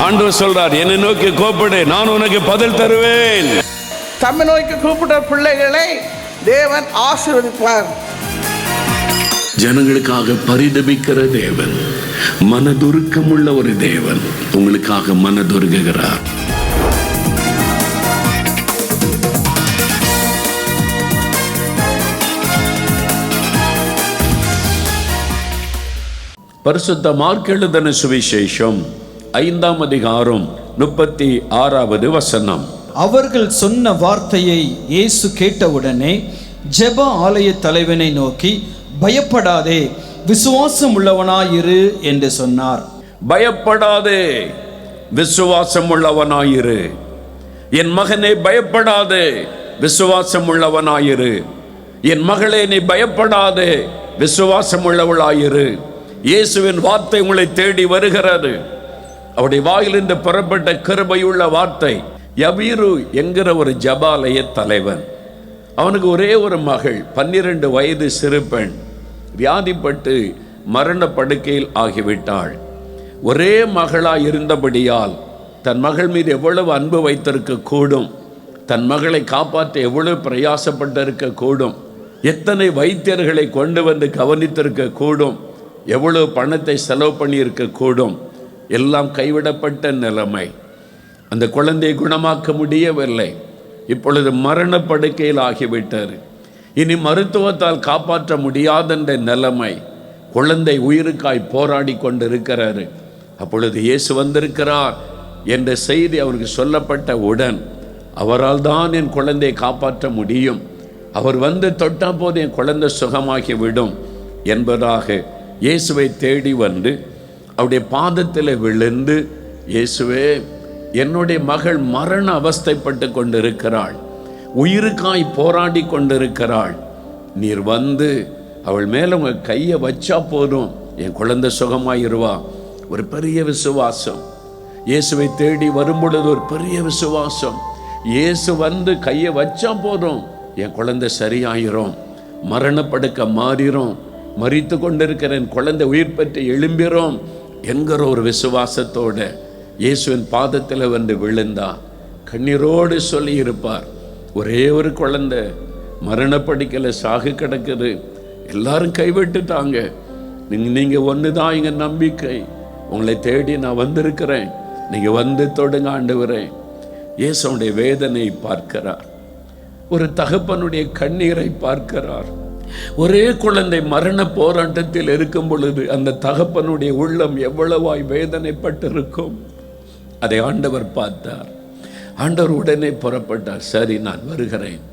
ஆண்டவர் சொல்றார், என்னை நோக்கி கூப்பிடு, நான் உனக்கு பதில் தருவேன். தம்மை நோக்கி கூப்பிட்ட பிள்ளைகளை தேவன் ஆசீர்வதிப்பார். ஜனங்களுக்காக பரிதபிக்கிற தேவன், மனதுருக்கமுள்ள ஒரு தேவன் உங்களுக்காக மனதுருகுகிறார். பரிசுத்த மார்க் எழுதின சுவிசேஷம் 5ஆம் அதிகாரம் 36வது வசனம். அவர்கள் சொன்ன வார்த்தையை இயேசு கேட்டவுடனே ஜெப ஆலய தலைவனை நோக்கி, பயப்படாதே, விசுவாசம் உள்ளவனாயிரு என்று சொன்னார். பயப்படாதே, விசுவாசம் உள்ளவனாயிரு. என் மகனே பயப்படாதே, விசுவாசம் உள்ளவனாயிரு. என் மகளே நீ பயப்படாதே, விசுவாசம் உள்ளவளாயிரு. இயேசுவின் வார்த்தை உங்களை தேடி வருகிறது. அவருடைய வாயிலிருந்து புறப்பட்ட கிருபையுள்ள வார்த்தை. யவீரு என்கிற ஒரு ஜபாலய தலைவன், அவனுக்கு ஒரே ஒரு மகள், 12 வயது சிறு பெண், வியாதிப்பட்டு மரண படுக்கையில் ஆகிவிட்டாள். ஒரே மகளாய் இருந்தபடியால் தன் மகள் மீது எவ்வளவு அன்பு வைத்திருக்க கூடும், தன் மகளை காப்பாற்ற எவ்வளவு பிரயாசப்பட்டிருக்க கூடும், எத்தனை வைத்தியர்களை கொண்டு வந்து கவனித்திருக்க கூடும், எவ்வளவு பணத்தை செலவு பண்ணியிருக்க கூடும். எல்லாம் கைவிடப்பட்ட நிலைமை. அந்த குழந்தையை குணமாக்க முடியவில்லை. இப்பொழுது மரண படுக்கையில் ஆகிவிட்டார். இனி மருத்துவத்தால் காப்பாற்ற முடியாதென்ற நிலைமை. குழந்தை உயிருக்காய் போராடி கொண்டிருக்கிறாரு. அப்பொழுது இயேசு வந்திருக்கிறார் என்ற செய்தி அவருக்கு சொல்லப்பட்ட உடன், அவரால் தான் என் குழந்தையை காப்பாற்ற முடியும், அவர் வந்து தொட்டா போது என் குழந்தை சுகமாகி விடும் என்பதாக இயேசுவை தேடி வந்து அவருடைய பாதத்தில் விழுந்து, இயேசுவே, என்னுடைய மகள் மரண அவஸ்தைப்பட்டு கொண்டிருக்கிறாள், உயிருக்காய் போராடி கொண்டிருக்கிறாள், நீர் வந்து அவள் மேலே உங்கள் கையை வச்சா போதும், என் குழந்தை சுகமாயிருவா. ஒரு பெரிய விசுவாசம். இயேசுவை தேடி வரும்பொழுது ஒரு பெரிய விசுவாசம். இயேசு வந்து கையை வச்சா போதும், என் குழந்தை சரியாயிரும், மரணப்படுக்க மாறிடும், மரித்து கொண்டிருக்கிற என் குழந்தை உயிர் பெற்று எழும்பிறோம் என்கிற ஒரு விசுவாசத்தோட இயேசுவின் பாதத்தில் வந்து விழுந்தா. கண்ணீரோடு சொல்லி இருப்பார், ஒரே ஒரு குழந்தை மரணப்படுக்கையில் சாகு கிடக்குது, எல்லாரும் கைவிட்டுட்டாங்க, நீங்கள் ஒன்று தான் எங்கள் நம்பிக்கை, உங்களை தேடி நான் வந்திருக்கிறேன், நீங்கள் வந்து தொடுங்க ஆண்டவரே. இயேசுடைய வேதனை பார்க்கிறார், ஒரு தகப்பனுடைய கண்ணீரை பார்க்கிறார். ஒரே குழந்தை மரண போராட்டத்தில் இருக்கும் பொழுது அந்த தகப்பனுடைய உள்ளம் எவ்வளவாய் வேதனைப்பட்டிருக்கும். அதை ஆண்டவர் பார்த்தார். ஆண்டவர் உடனே புறப்பட்டார். சரி, நான் வருகிறேன்.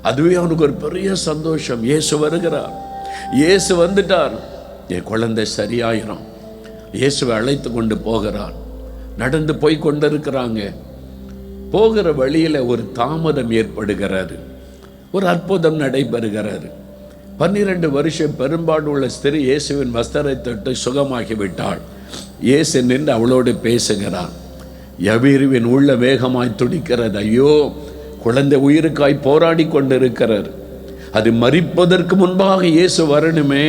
அதுவே அவனுக்கு ஒரு பெரிய சந்தோஷம். இயேசு வருகிறார், இயேசு வந்துட்டார், என் குழந்தை சரியாயிரும். இயேசுவை அழைத்து கொண்டு போகிறார். நடந்து போய் கொண்டிருக்கிறாங்க. போகிற வழியில் ஒரு தாமதம் ஏற்படுகிறாரு. ஒரு அற்புதம் நடைபெறுகிறாரு. 12 வருஷம் பெரும்பாடு உள்ள ஸ்திரீ இயேசுவின் வஸ்திரை தொட்டு சுகமாகிவிட்டாள். இயேசு நின்று அவளோடு பேசுகிறார். யவீருவின் உள்ள வேகமாய் துடிக்கிறது. ஐயோ, குழந்தை உயிருக்காய் போராடி கொண்டிருக்கிறார். அது மரிப்பதற்கு முன்பாக இயேசு வரணுமே.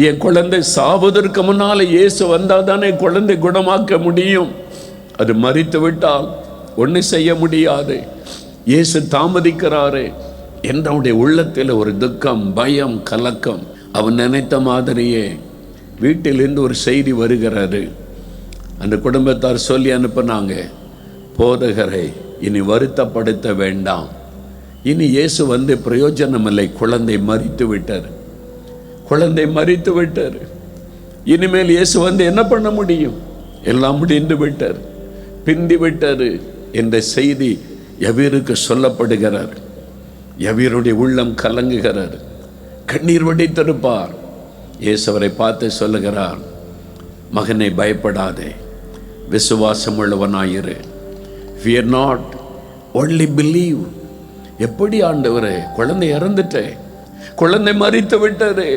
என் குழந்தை சாவதற்கு முன்னால் இயேசு வந்தால் தானே குழந்தை குணமாக்க முடியும். அது மரித்து விட்டால் ஒன்று செய்ய முடியாது. இயேசு தாமதிக்கிறாரே என்று அவனுடைய உள்ளத்தில் ஒரு துக்கம், பயம், கலக்கம். அவன் நினைத்த மாதிரியே வீட்டிலிருந்து ஒரு செய்தி வருகிறது. அந்த குடும்பத்தார் சொல்லி அனுப்பினாங்க, போதகரை இனி வருத்தப்படுத்த வேண்டாம், இனி இயேசு வந்து பிரயோஜனம் இல்லை, குழந்தை மரித்து விட்டார், குழந்தை மரித்து விட்டார், இனிமேல் இயேசு வந்து என்ன பண்ண முடியும், எல்லாம் முடிந்து விட்டார், பிந்தி விட்டார் என்ற செய்தி யவீருக்கு சொல்லப்படுகிறார். யவீருடைய உள்ளம் கலங்குகிறார், கண்ணீர் வடித்திருப்பார். இயேசு அவரை பார்த்து சொல்லுகிறார், மகனை பயப்படாதே, விசுவாசம் உள்ளவனாயிரு. Fear not, only believe. எப்படி ஆண்டவரே, குழந்தை இறந்துட்டேன், குழந்தை மரித்து விட்டது,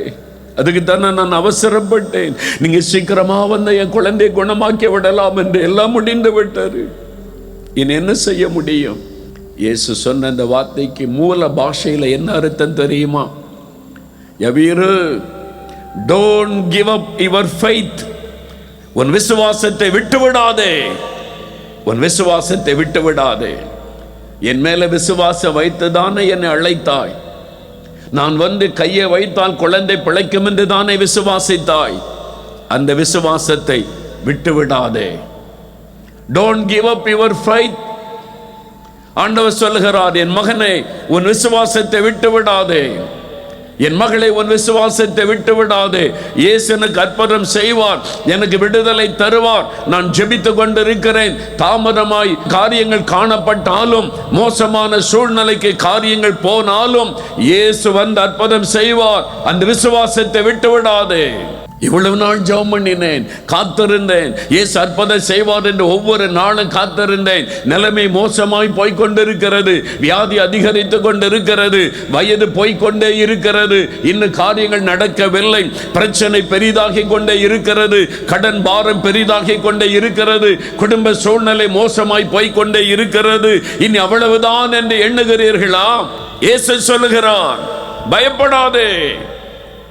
அதுக்கு தானே நான் அவசரப்பட்டேன், நீங்க சீக்கிரமா வந்து என் குழந்தையை குணமாக்கி விடலாம் என்று எல்லாம் முடிந்து விட்டாரு, இனி என்ன செய்ய முடியும்? இயேசு சொன்ன அந்த வார்த்தைக்கு மூல பாஷையில் என்ன அர்த்தம் தெரியுமா? யவீரு, don't give up your faith. உன் விசுவாசத்தை விட்டு விடாதே, உன் விசுவாசத்தை விட்டு விடாதே. என் மேல விசுவாசம் வைத்துதானே என்னை அழைத்தாய். நான் வந்து கையை வைத்தால் குழந்தை பிழைக்கும் என்று தானே விசுவாசித்தாய். அந்த விசுவாசத்தை விட்டு விடாதே. Don't give up your faith. ஆண்டவர் சொல்லுகிறார், என் மகனே உன் விசுவாசத்தை விட்டு விடாதே, என் மகளை உன் விசுவாசத்தை விட்டு விடாதே. இயேசு எனக்கு அற்புதம் செய்வார், எனக்கு விடுதலை தருவார். நான் ஜெபித்து கொண்டிருக்கிறேன். தாமதமாய் காரியங்கள் காணப்பட்டாலும், மோசமான சூழ்நிலைக்கு காரியங்கள் போனாலும் இயேசு வந்து அற்புதம் செய்வார். அந்த விசுவாசத்தை விட்டு விடாதே. இவ்வளவு நாள் ஜெபம் பண்ணினேன், காத்திருந்தேன், இயேசு அற்புதம் செய்வார் என்று ஒவ்வொரு நாளும் காத்திருந்தேன். நிலைமை மோசமாய் போய்கொண்டிருக்கிறது, வியாதி அதிகரித்து கொண்டிருக்கிறது, வயது போய்கொண்டே இருக்கிறது, இன்னும் காரியங்கள் நடக்கவில்லை, பிரச்சனை பெரிதாகி கொண்டே இருக்கிறது, கடன் பாரம் பெரிதாகி கொண்டே இருக்கிறது, குடும்ப சூழ்நிலை மோசமாய் போய்கொண்டே இருக்கிறது. இனி அவ்வளவுதான் என்று எண்ணுகிறீர்களா? இயேசு சொல்லுகிறார், பயப்படாதே,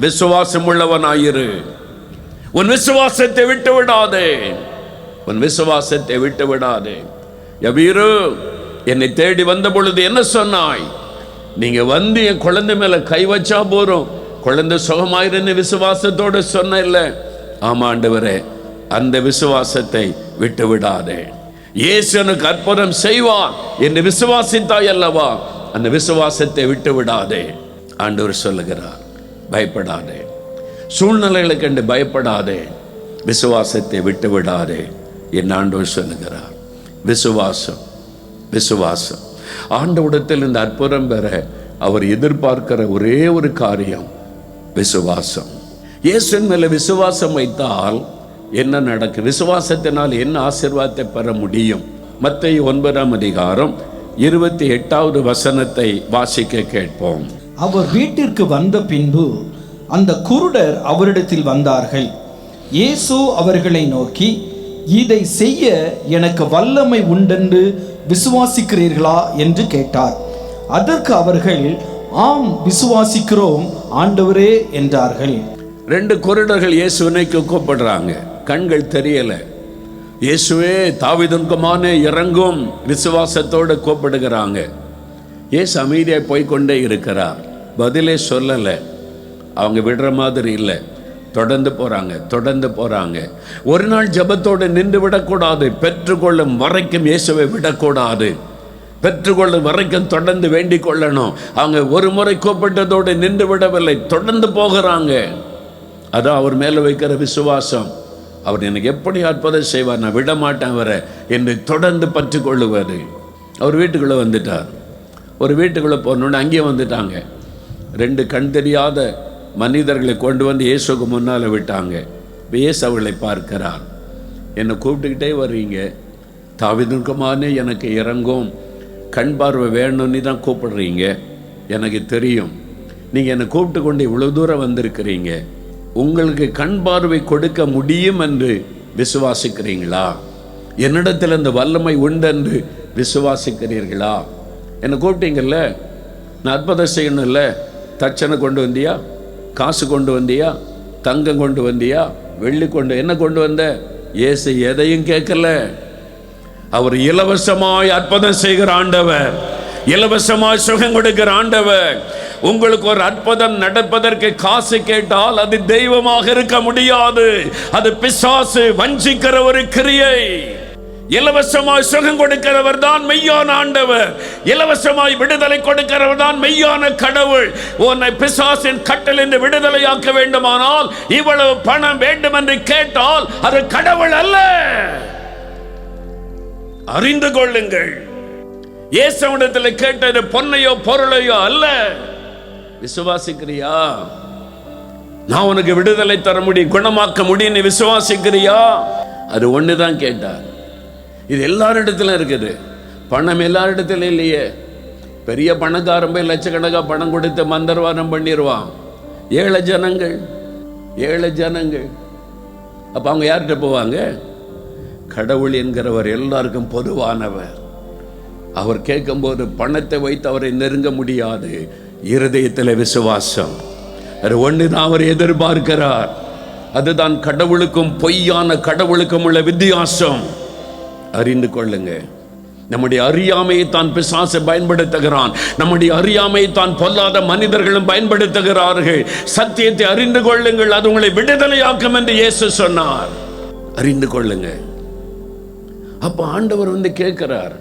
விசுவாசம் உள்ளவனாயிரு. உன் விசுவாசத்தை விட்டு விடாதே, உன் விசுவாசத்தை விட்டு விடாதே. யபீரு, என்னை தேடி வந்த பொழுது என்ன சொன்னாய்? நீங்க வந்து என் குழந்தை மேல கை வச்சா போறோம், குழந்தை சுகமாயிருன்னு விசுவாசத்தோடு சொன்ன இல்ல? ஆமா ஆண்டவரே, அந்த விசுவாசத்தை விட்டு விடாதே. இயேசு எனக்கு அற்புதம் செய்வார் என்று விசுவாசித்தாய் அல்லவா? அந்த விசுவாசத்தை விட்டு விடாதே. ஆண்டவர் சொல்லுகிறார், பயப்படாதே, சூழ்நிலைகளை கண்டு பயப்படாதே, விசுவாசத்தை விட்டு விடாதே என் ஆண்டவர் சொல்லுகிறார். விசுவாசம், விசுவாசம். ஆண்டவரிடத்தில் இந்த அற்புதம் பெற அவர் எதிர்பார்க்கிற ஒரே ஒரு காரியம் விசுவாசம். இயேசுவின் மேல விசுவாசம் வைத்தால் என்ன நடக்கும்? விசுவாசத்தினால் என்ன ஆசீர்வாதத்தை பெற முடியும்? மத்தேயு 9ஆம் அதிகாரம் 28வது வசனத்தை வாசிக்க கேட்போம். அவர் வீட்டிற்கு வந்த பின்பு அந்த குருடர் அவரிடத்தில் வந்தார்கள். இயேசு அவர்களை நோக்கி, இதை செய்ய எனக்கு வல்லமை உண்டென்று விசுவாசிக்கிறீர்களா என்று கேட்டார். அதற்கு அவர்கள், ஆம் விசுவாசிக்கிறோம் ஆண்டவரே என்றார்கள். 2 குருடர்கள் இயேசுவினை கூப்பிடுறாங்க, கண்கள் தெரியல. இயேசுவே தாவீதின் குமாரனே இறங்கும், விசுவாசத்தோடு கூப்பிடுகிறாங்க. இயேசு அமைதியாக போய்கொண்டே இருக்கிறார், பதிலே சொல்லலை. அவங்க விடுற மாதிரி இல்லை, தொடர்ந்து போறாங்க. ஒரு நாள் ஜெபத்தோடு நின்று விடக்கூடாது, பெற்றுக்கொள்ளும் வரைக்கும் இயேசுவை விடக்கூடாது, பெற்றுக்கொள்ளும் வரைக்கும் தொடர்ந்து வேண்டிக் கொள்ளணும். அவங்க ஒரு முறை கூப்பிட்டதோடு நின்று விடவில்லை, தொடர்ந்து போகிறாங்க. அதான் அவர் மேலே வைக்கிற விசுவாசம். அவர் எனக்கு எப்படி அற்புதம் செய்வார், நான் விட மாட்டேன் அவரை என்று தொடர்ந்து பற்றி கொள்ளுவார். அவர் வீட்டுக்குள்ளே வந்துட்டார். ஒரு வீட்டுக்குள்ளே போனோன்னு அங்கேயே வந்துட்டாங்க. 2 கண் தெரியாத மனிதர்களை கொண்டு வந்து இயேசுக்கு முன்னால் விட்டாங்க. இயேசு அவர்களை பார்க்கிறார். என்னை கூப்பிட்டுக்கிட்டே வர்றீங்க, தாவீதின் குமாரனே எனக்கு இறங்கும், கண் பார்வை வேணும்னு தான் கூப்பிடுறீங்க, எனக்கு தெரியும். நீங்கள் என்னை கூப்பிட்டு கொண்டு இவ்வளோ தூரம் வந்திருக்கிறீங்க, உங்களுக்கு கண் பார்வை கொடுக்க முடியும் என்று விசுவாசிக்கிறீங்களா? என்னிடத்தில் அந்த வல்லமை உண்டென்று விசுவாசிக்கிறீர்களா? என்னை கூப்பிட்டீங்கல்ல, நான் அற்புதம் செய்யணும்ல, தட்சணை கொண்டு வந்தியா, காசு கொண்டு வந்தியா, தங்கம் கொண்டு வந்தியா, வெள்ளி என்ன கொண்டு வந்த? இயேசு எதையும் கேட்கல. அவர் இலவசமாய் அற்புதம் செய்கிற ஆண்டவர், இலவசமாய் சுகம் கொடுக்கிற ஆண்டவர். உங்களுக்கு ஒரு அற்புதம் நடப்பதற்கு காசு கேட்டால் அது தெய்வமாக இருக்க முடியாது, அது பிசாசு வஞ்சிக்கிற ஒரு கிரியை. இலவசமாய் சுகம் கொடுக்கிறவர் தான் மெய்யான ஆண்டவர், இலவசமாய் விடுதலை கொடுக்கிறவர் தான் மெய்யான கடவுள். உன்னை பிசாசின் கட்டளிலிருந்து விடுதலையாக்க வேண்டுமானால் இவ்வளவு பணம் வேண்டும் என்று கேட்டால் அது கடவுள் அல்ல, அறிந்து கொள்ளுங்கள். இயேசுவிடத்தில் கேட்டது பொன்னையோ பொருளையோ அல்ல. விசுவாசிக்கிறியா? நான் உனக்கு விடுதலை தர முடியும், குணமாக்க முடியும், விசுவாசிக்கிறியா? அது ஒண்ணுதான் கேட்டார். இது எல்லாரிடத்திலும் இருக்குது. பணம் எல்லாரிடத்திலும் இல்லையே. பெரிய பணக்காரன் போய் லட்சக்கணக்காக பணம் கொடுத்து மந்திரவாதம் பண்ணிடுவான். ஏழை ஜனங்கள் அப்போ அவங்க யார்கிட்ட போவாங்க? கடவுள் என்கிறவர் எல்லாருக்கும் பொதுவானவர். அவர் கேட்கும்போது பணத்தை வைத்து அவரை நெருங்க முடியாது. இருதயத்தில் விசுவாசம், அது ஒன்று தான் அவர் எதிர்பார்க்கிறார். அதுதான் கடவுளுக்கும் பொய்யான கடவுளுக்கும் உள்ள வித்தியாசம். அறிந்து கொள்ளுங்க. நம்முடைய அறியாமையை தான் பிசாசு பயன்படுத்துகிறான். நம்முடைய அறியாமையை தான் பொல்லாத மனிதர்களும் பயன்படுத்துகிறார்கள். சத்தியத்தை அறிந்து கொள்ளுங்கள், அது உங்களை விடுதலையாக்கும் என்று இயேசு சொன்னார். அறிந்து கொள்ளுங்க. அப்ப ஆண்டவர் வந்து கேட்கிறார்,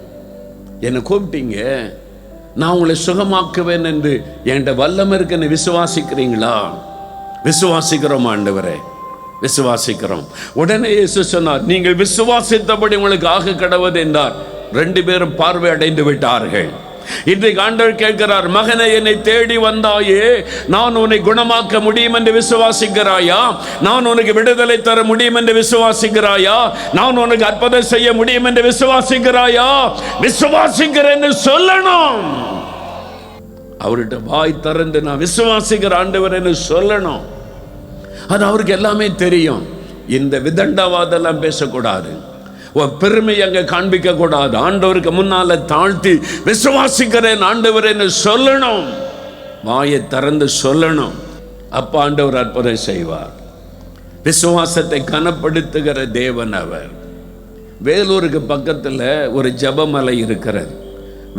என்னை கூப்பிட்டீங்க, நான் உங்களை சுகமாக்குவேன் என்று என்கிட்ட வல்லமை இருக்குன்னு விசுவாசிக்கிறீங்களா? விசுவாசிக்கிறோம் ஆண்டவரே, விசுவாசிக்கிறோம். உடனே இயேசு சொன்னார், நீங்கள் விசுவாசித்தபடி உங்களுக்கு ஆக கடவுது என்றார். 2 பேரும் பார்வை அடைந்து விட்டார்கள். இன்றைக்கு ஆண்டவர் கேட்கிறார், மகனே என்னை தேடி வந்தாயே, நான் உன்னை குணமாக்க முடியும் என்று விசுவாசிக்கிறாயா? நான் உனக்கு விடுதலை தர முடியும் என்று விசுவாசிக்கிறாயா? நான் உனக்கு அற்புதம் செய்ய முடியும் என்று விசுவாசிக்கிறாயா? விசுவாசிக்கிறேன்னு சொல்லணும். அவர்கிட்ட வாய் திறந்து நான் விசுவாசிக்கிற ஆண்டவர் என்று சொல்லணும். அது அவருக்கு எல்லாமே தெரியும். இந்த விதண்டாவாதெல்லாம் பேசக்கூடாது, பெருமை அங்க காண்பிக்க கூடாது. ஆண்டவருக்கு முன்னால தாழ்த்தி விசுவாசிக்கிறேன் ஆண்டவரேன்னு சொல்லணும். வாயை திறந்து சொல்லணும். அப்ப ஆண்டவர் அற்புதம் செய்வார். விசுவாசத்தை கனப்படுத்துகிற தேவன் அவர். வேலூருக்கு பக்கத்துல ஒரு ஜெபமலை இருக்கிறது.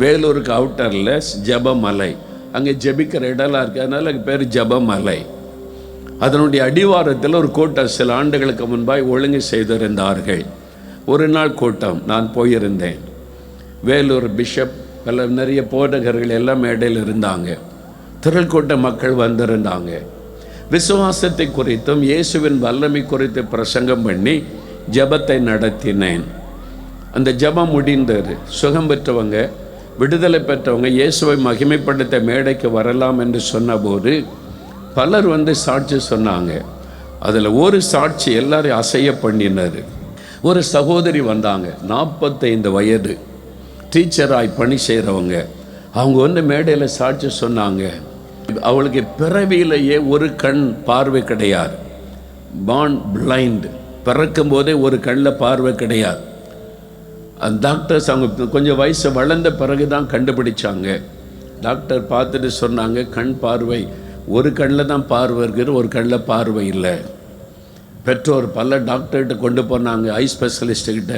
வேலூருக்கு அவுட்டர்ல ஜெபமலை, அங்கே ஜெபிக்கிற இடம்லாம் இருக்கு, அதனால பேர் ஜெபமலை. அதனுடைய அடிவாரத்தில் ஒரு கூட்டம் சில ஆண்டுகளுக்கு முன்பாய் ஒழுங்கு செய்திருந்தார்கள். ஒரு நாள் கூட்டம், நான் போயிருந்தேன். வேலூர் பிஷப் நிறைய போதகர்கள் எல்லாம் மேடையில் இருந்தாங்க. திரள் கூட்ட மக்கள் வந்திருந்தாங்க. விசுவாசத்தை குறித்தும் இயேசுவின் வல்லமை குறித்து பிரசங்கம் பண்ணி ஜெபத்தை நடத்தினேன். அந்த ஜெபம் முடிந்தது. சுகம் பெற்றவங்க, விடுதலை பெற்றவங்க இயேசுவை மகிமைப்படுத்த மேடைக்கு வரலாம் என்று சொன்னபோது பலர் வந்து சாட்சி சொன்னாங்க. அதில் ஒரு சாட்சி எல்லாரையும் அசைய பண்ணினது. ஒரு சகோதரி வந்தாங்க, 45 வயது, டீச்சராய் பணி செய்கிறவங்க. அவங்க வந்து மேடையில் சாட்சி சொன்னாங்க. அவளுக்கு பிறவியிலேயே ஒரு கண் பார்வை கிடையாது, பார்ன் பிளைண்ட், பிறக்கும் போதே ஒரு கண்ணில் பார்வை கிடையாது. அந்த டாக்டர்ஸ் அவங்க கொஞ்சம் வயசு வளர்ந்த பிறகு தான் கண்டுபிடிச்சாங்க. டாக்டர் பார்த்துட்டு சொன்னாங்க, கண் பார்வை ஒரு கண்ணில் தான் பார்வை இருக்குது, ஒரு கண்ணில் பார்வை இல்லை. பெற்றோர் பல டாக்டர்கிட்ட கொண்டு போனாங்க, ஐ ஸ்பெஷலிஸ்ட்டுக்கிட்ட.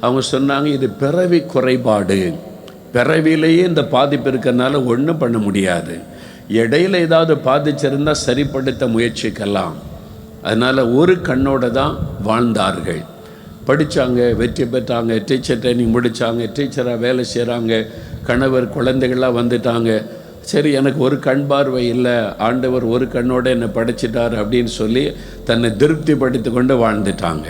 அவங்க சொன்னாங்க, இது பிறவி குறைபாடு, பிறவிலேயே இந்த பாதிப்பு இருக்கிறதுனால ஒன்றும் பண்ண முடியாது, இடையில ஏதாவது பாதிச்சிருந்தால் சரிப்படுத்த முயற்சிக்கலாம். அதனால் ஒரு கண்ணோட தான் வாழ்ந்தார்கள். படித்தாங்க, வெற்றி பெற்றாங்க, டீச்சர் ட்ரைனிங் முடித்தாங்க, டீச்சராக வேலை செய்கிறாங்க, கணவர் குழந்தைகளாக வந்துட்டாங்க. சரி, எனக்கு ஒரு கண் பார்வை இல்லை, ஆண்டவர் ஒரு கண்ணோடு என்னை படைச்சிட்டார் அப்படின்னு சொல்லி தன்னை திருப்திப்படுத்தி கொண்டு வாழ்ந்துட்டாங்க.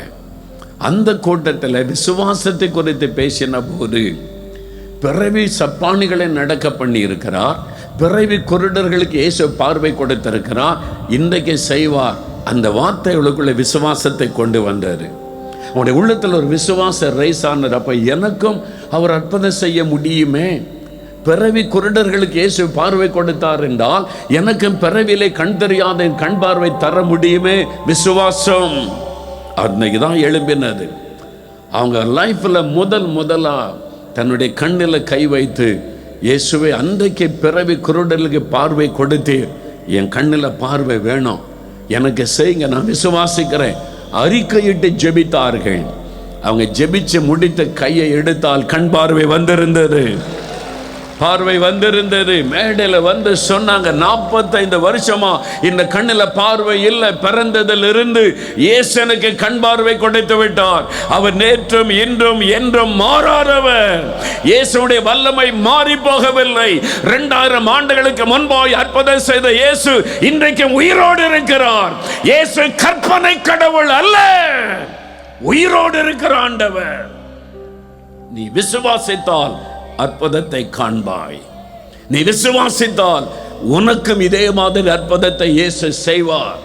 அந்த கூட்டத்தில் விசுவாசத்தை குறித்து பேசின போது பிறவி சப்பானிகளை நடக்க பண்ணி இருக்கிறார், பிறவி குருடர்களுக்கு இயேசு பார்வை கொடுத்திருக்கிறார், இன்றைக்கு செய்வார். அந்த வார்த்தைகளுக்குள்ள விசுவாசத்தை கொண்டு வந்தார். அவனுடைய உள்ளத்தில் ஒரு விசுவாச ரைஸ் ஆனார். அப்போ எனக்கும் அவர் அற்புதம் செய்ய முடியுமே, பிறவி குருடர்களுக்கு இயேசு பார்வை கொடுத்தார் என்றால் எனக்கும் பிறவிலே கண் தெரியாத கண் பார்வை தர முடியுமே. விசுவாசம் அன்னைக்கு தான் எழும்பினது. அவங்க லைஃப்பில் முதலா தன்னுடைய கண்ணில் கை வைத்து, இயேசுவை அன்றைக்கு பிறவி குருடர்களுக்கு பார்வை கொடுத்து, என் கண்ணில் பார்வை வேணும், எனக்கு செய்யுங்க, நான் விசுவாசிக்கிறேன், அறிக்கையிட்டு ஜெபித்தார்கள். அவங்க ஜெபிச்சு முடித்த கையை எடுத்தால் கண் பார்வை வந்திருந்தது. பார்வை வந்திருந்தது. மேடையில் வந்து சொன்னாங்க, 45 வருஷமா இந்த கண்ணில் பார்வை இல்லை, பிறந்ததில் இருந்து இயேசு எனக்கு கண் பார்வை கொடுத்து விட்டார். அவர் நேற்றும் இன்றும் என்றும் மாறாதவர். இயேசுடைய வல்லமை மாறி போகவில்லை. 2000 ஆண்டுகளுக்கு முன்பாய் அற்புதம் செய்த இயேசு இன்றைக்கு உயிரோடு இருக்கிறார். இயேசு கற்பனை கடவுள் அல்ல, உயிரோடு இருக்கிற ஆண்டவர். நீ விசுவாசித்தால் அற்புதத்தை காண்பாய். நீ விசுவாசித்தால் உனக்கும் இதே மாதிரி அற்புதத்தை இயேசு செய்வார்.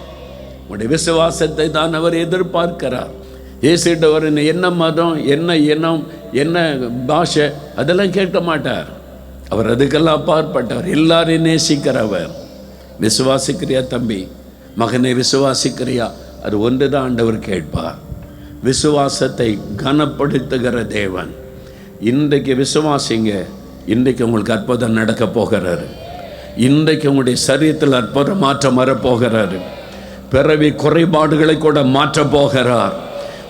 உன்னுடைய விசுவாசத்தை தான் அவர் எதிர்பார்க்கிறார். இயேசுகிட்ட ஒரு என்ன மதம், என்ன இனம், என்ன பாஷை, அதெல்லாம் கேட்க மாட்டார். அவர் அதுக்கெல்லாம் அப்பாற்பட்டார். எல்லாரையும் நேசிக்கிறவர். விசுவாசிக்கிறியா தம்பி, மகனை விசுவாசிக்கிறியா? அது ஒன்று தான் ஆண்டவர் கேட்பார். விசுவாசத்தை கனப்படுத்துகிற தேவன். இன்றைக்கு விசுவாசிங்க, இன்றைக்கு உங்களுக்கு அற்புதம் நடக்க போகிறாரு. இன்றைக்கு உங்களுடைய சரீரத்தில் அற்புத மாற்றம் வரப்போகிறாரு. பிறவி குறைபாடுகளை கூட மாற்றப் போகிறார்.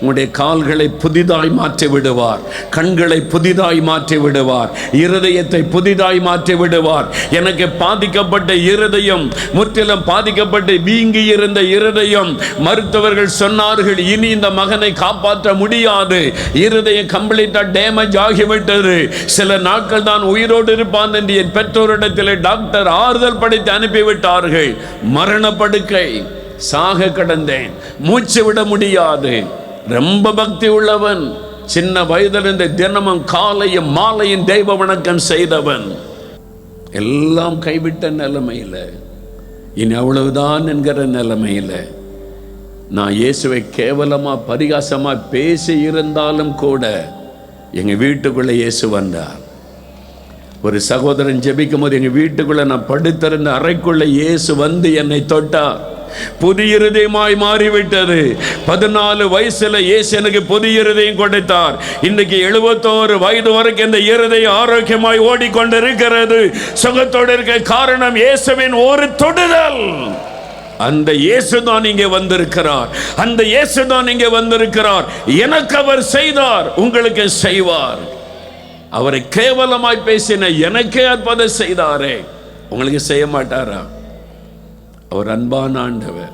உங்களுடைய கால்களை புதிதாய் மாற்றி விடுவார், கண்களை புதிதாய் மாற்றி விடுவார், இருதயத்தை புதிதாய் மாற்றி விடுவார். எனக்கு பாதிக்கப்பட்ட இருதயம், முற்றிலும் பாதிக்கப்பட்டு வீங்கி இருந்த இருதயம், மருத்துவர்கள் சொன்னார்கள் இனி இந்த மகனை காப்பாற்ற முடியாது, இருதயம் கம்ப்ளீட்டா டேமேஜ் ஆகிவிட்டது, சில நாட்கள் தான் உயிரோடு இருப்பான் என்று என் பெற்றோரிடத்தில் டாக்டர் ஆறுதல் படைத்து அனுப்பிவிட்டார்கள். மரணப்படுக்கை, சாக கடந்தேன், மூச்சு விட முடியாது. ரொம்ப பக்தி உள்ளவன், சின்ன வயதிலிருந்து தினமும் காலையும் மாலையும் தெய்வ வணக்கம் செய்தவன், எல்லாம் கைவிட்ட நிலைமையில், இனி அவ்வளவுதான் என்கிற நிலைமையில் நான் இயேசுவை கேவலமா பரிகாசமா பேசி இருந்தாலும் கூட எங்க வீட்டுக்குள்ள இயேசு வந்தார். ஒரு சகோதரன் ஜெபிக்கும் போது எங்க வீட்டுக்குள்ள நான் படுத்திருந்த அறைக்குள்ள இயேசு வந்து என்னை தொட்டார். புதிய இருதயமாய் மாறிவிட்டது. 14 வயசுல இயேசு எனக்கு புதிய இருதயம் கொடுத்தார். இன்னைக்கு 71 வயது வரைக்கும் இந்த இருதயம் ஆரோக்கியமாய் ஓடிக்கொண்டிருக்கிறது. சுகத்தோடு இருக்க காரணம் இயேசுவின் ஒரு தொடுதல். அந்த இயேசு தான் இங்கே வந்திருக்கிறார். அந்த இயேசு தான் இங்கே வந்திருக்கிறார். எனக்கு அவர் செய்தார், உங்களுக்கு செய்வார். அவரை கேவலமாய் பேசின எனக்கே அற்புதம் செய்தாரே, உங்களுக்கு செய்ய மாட்டாரா? அவர் அன்பான ஆண்டவர்.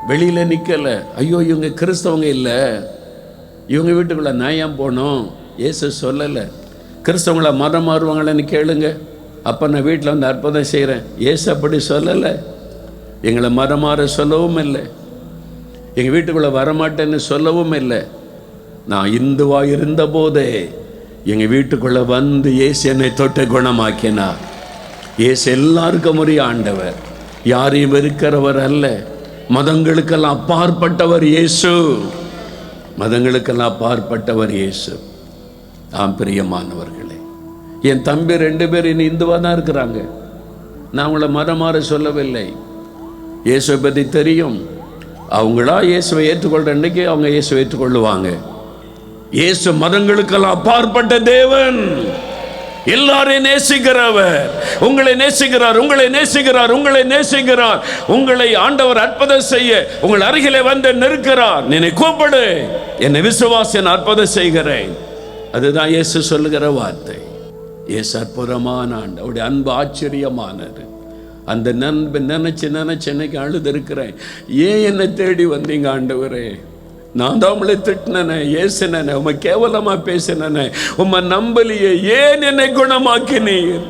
வெளியில நிக்கல, ஐயோ இவங்க கிறிஸ்தவங்க இல்லை, இவங்க வீட்டுக்குள்ள நான் ஏன் போனோம், இயேசு சொல்லலை. கிறிஸ்தவங்கள மதம் மாறுவாங்களன்னு கேளுங்க, அப்போ நான் வீட்டில் வந்து அற்புதம் செய்கிறேன். இயேசு அப்படி சொல்லலை, எங்களை மதம் மாற சொல்லவும் இல்லை, எங்கள் வீட்டுக்குள்ளே வரமாட்டேன்னு சொல்லவும் இல்லை. நான் இந்துவாக இருந்த போதே எங்கள் வீட்டுக்குள்ளே வந்து இயேசு என்னை தொட்டு குணமாக்கினார். இயேசு எல்லாருக்கும் உரிய ஆண்டவர், யாரையும் வெறுக்கிறவர் அல்ல. மதங்களுக்கெல்லாம் அப்பாற்பட்டவர் இயேசு, மதங்களுக்கெல்லாம் அப்பாற்பட்டவர் இயேசு. ஆம் பிரியமானவர்களே, என் தம்பி 2 பேர் இன்னும் இந்துவாக தான் இருக்கிறாங்க. நான் அவங்கள மதம் மாற சொல்லவில்லை. இயேசுவை பற்றி தெரியும். அவங்களா இயேசுவை ஏற்றுக்கொள்கிற அன்னைக்கு அவங்க இயேசுவை ஏற்றுக்கொள்ளுவாங்க. இயேசு மதங்களுக்கெல்லாம் அப்பாற்பட்ட தேவன், எல்லாரையும் நேசிக்கிறவர். உங்களை நேசிக்கிறார், உங்களை நேசிக்கிறார், உங்களை நேசிக்கிறார். உங்களை ஆண்டவர் அற்புதம் செய்ய உங்கள் அருகிலே வந்து நிற்கிறார். என்னை கூப்பிடு, என்னை விசுவாசி, நான் அற்புதம் செய்கிறேன். அதுதான் இயேசு சொல்லுகிற வார்த்தை. இயேசு அற்புதமான ஆண்டு, அவருடைய அன்பு ஆச்சரியமானது. அந்த நண்பு நினைச்சு இன்னைக்கு அழுது இருக்கிறேன். ஏன் என்னை தேடி வந்தீங்க ஆண்டவரே? நான் தான் உங்களை திட்டினேன், ஏசினேன், உம்மை கேவலமா பேசினேன், உம்மை நம்பலியே, ஏன் என்னை குணமாக்கினீர்?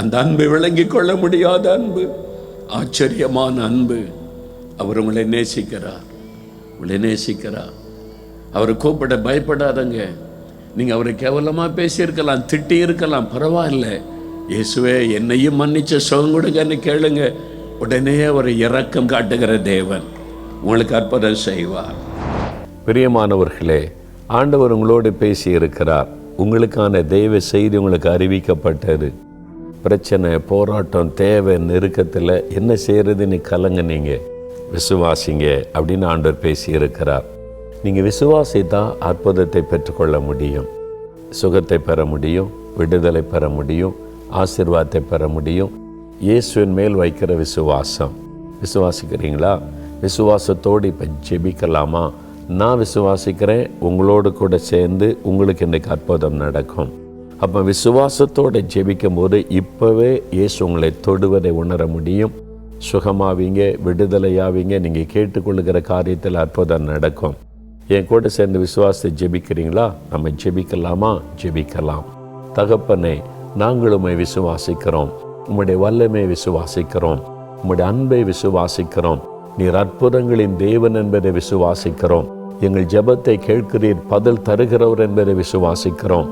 அந்த அன்பை விளங்கி கொள்ள முடியாத அன்பு, ஆச்சரியமான அன்பு. அவர் உங்களை நேசிக்கிறார், உங்களை நேசிக்கிறார். அவரை கூப்பிட பயப்படாதங்க. நீங்க அவரை கேவலமா பேசியிருக்கலாம், திட்டி இருக்கலாம், பரவாயில்ல. இயேசுவே என்னையும் மன்னிச்ச சுகம் கொடுங்கன்னு கேளுங்க. உடனே அவர் இரக்கம் காட்டுகிற தேவன் உங்களுக்கு அற்புதம் செய்வார். பிரியமானவர்களே, ஆண்டவர் உங்களோடு பேசி இருக்கிறார். உங்களுக்கான தெய்வ செய்தி உங்களுக்கு அறிவிக்கப்பட்டது. பிரச்சனை, போராட்டம், தேவை, நெருக்கத்தில் என்ன செய்யறதுன்னு கலங்குனீங்க, விசுவாசிங்க அப்படின்னு ஆண்டவர் பேசி இருக்கிறார். நீங்கள் விசுவாசித்தா அற்புதத்தை பெற்றுக்கொள்ள முடியும், சுகத்தை பெற முடியும், விடுதலை பெற முடியும், ஆசீர்வாதத்தை பெற முடியும். இயேசுவின் மேல் வைக்கிற விசுவாசம். விசுவாசிக்கிறீங்களா? விசுவாசத்தோடு இப்போ ஜெபிக்கலாமா? நான் விசுவாசிக்கிறேன், உங்களோடு கூட சேர்ந்து உங்களுக்கு இன்றைக்கு அற்புதம் நடக்கும். அப்போ விசுவாசத்தோடு ஜெபிக்கும் போது இப்போவே இயேசு உங்களை தொடுவதை உணர முடியும். சுகமாவீங்க, விடுதலையாவீங்க. நீங்கள் கேட்டுக்கொள்ளுகிற காரியத்தில் அற்புதம் நடக்கும். என் கூட சேர்ந்து விசுவாசத்தை ஜெபிக்கிறீங்களா? நம்ம ஜெபிக்கலாமா? ஜெபிக்கலாம். தகப்பனே, நாங்களும் விசுவாசிக்கிறோம், உம்முடைய வல்லமை விசுவாசிக்கிறோம், உம்முடைய அன்பை விசுவாசிக்கிறோம், நீர் அற்புதங்களின் தேவன் என்பதை விசுவாசிக்கிறோம். எங்கள் ஜெபத்தை கேட்கிறீர், பதில் தருகிறவர் என்பதை விசுவாசிக்கிறோம்.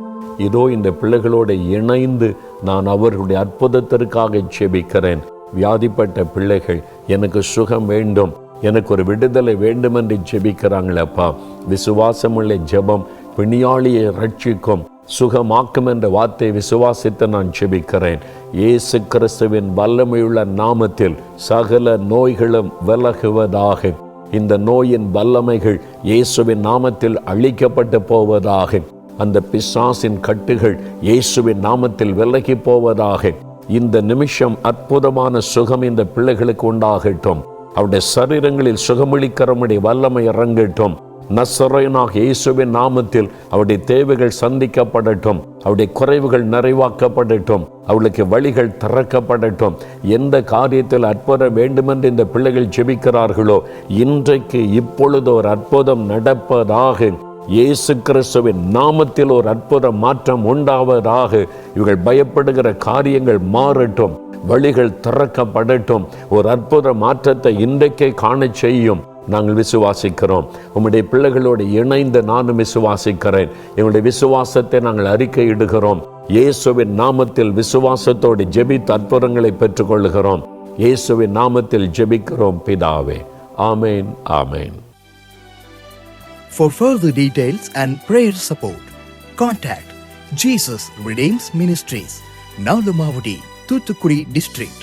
இதோ இந்த பிள்ளைகளோடு இணைந்து நான் அவர்களுடைய அற்புதத்திற்காக ஜெபிக்கிறேன். வியாதிப்பட்ட பிள்ளைகள், எனக்கு சுகம் வேண்டும், எனக்கு ஒரு விடுதலை வேண்டும் என்று ஜெபிக்கிறாங்களப்பா. விசுவாசமுள்ள ஜெபம் பிணியாளியை ரட்சிக்கும், சுகமாக்கும் என்ற வார்த்தை விசுவாசித்து நான் ஜெபிக்கிறேன். இயேசு கிறிஸ்துவின் வல்லமையுள்ள நாமத்தில் சகல நோய்களும் விலகுவதாக. இந்த நோயின் வல்லமைகள் இயேசுவின் நாமத்தில் அழிக்கப்பட்டு போவதாக. அந்த பிசாசின் கட்டுகள் இயேசுவின் நாமத்தில் விலகி போவதாக. இந்த நிமிஷம் அற்புதமான சுகம் இந்த பிள்ளைகளுக்கு உண்டாகட்டும். அவருடைய சரீரங்களில் சுகமளிக்கிறமுடைய வல்லமை இறங்கட்டும். நசரேயனாகிய இயேசுவின் நாமத்தில் அவருடைய தேவைகள் சந்திக்கப்படட்டும், அவருடைய குறைவுகள் நிறைவாக்கப்படட்டும், அவளுக்கு வழிகள் திறக்கப்படட்டும். எந்த காரியத்தில் அற்புதம் வேண்டுமென்று இந்த பிள்ளைகள் ஜெபிக்கிறார்களோ, இன்றைக்கு இப்பொழுது ஒரு அற்புதம் நடப்பதாக. இயேசு கிறிஸ்துவின் நாமத்தில் ஒரு அற்புத மாற்றம் உண்டாவதாக. இவர்கள் பயப்படுகிற காரியங்கள் மாறட்டும், வழிகள் திறக்கப்படட்டும். ஒரு அற்புத மாற்றத்தை இன்றைக்கே காண செய்யும். நாங்கள் விசுவாசிக்கிறோம். உம்முடைய பிள்ளைகளோடு இணைந்து நானும் விசுவாசிக்கிறேன். எங்களுடைய விசுவாசத்தை நாங்கள் அறிக்கையிடுகிறோம். இயேசுவின் நாமத்தில் விசுவாசத்தோடு ஜெபித்து அற்புதங்களை பெற்றுக்கொள்கிறோம். இயேசுவின் நாமத்தில் ஜெபிக்கிறோம் பிதாவே. ஆமேன், ஆமேன். For further details and prayer support, contact Jesus Redeems Ministries, Nalumavudi, Thuthukudi District,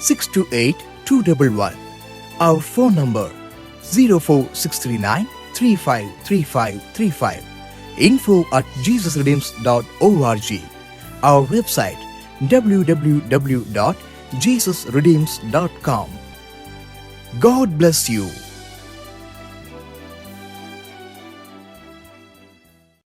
628-211. Our phone number 04639 353535. info@jesusredeems.org. Our website www.jesusredeems.com. God bless you.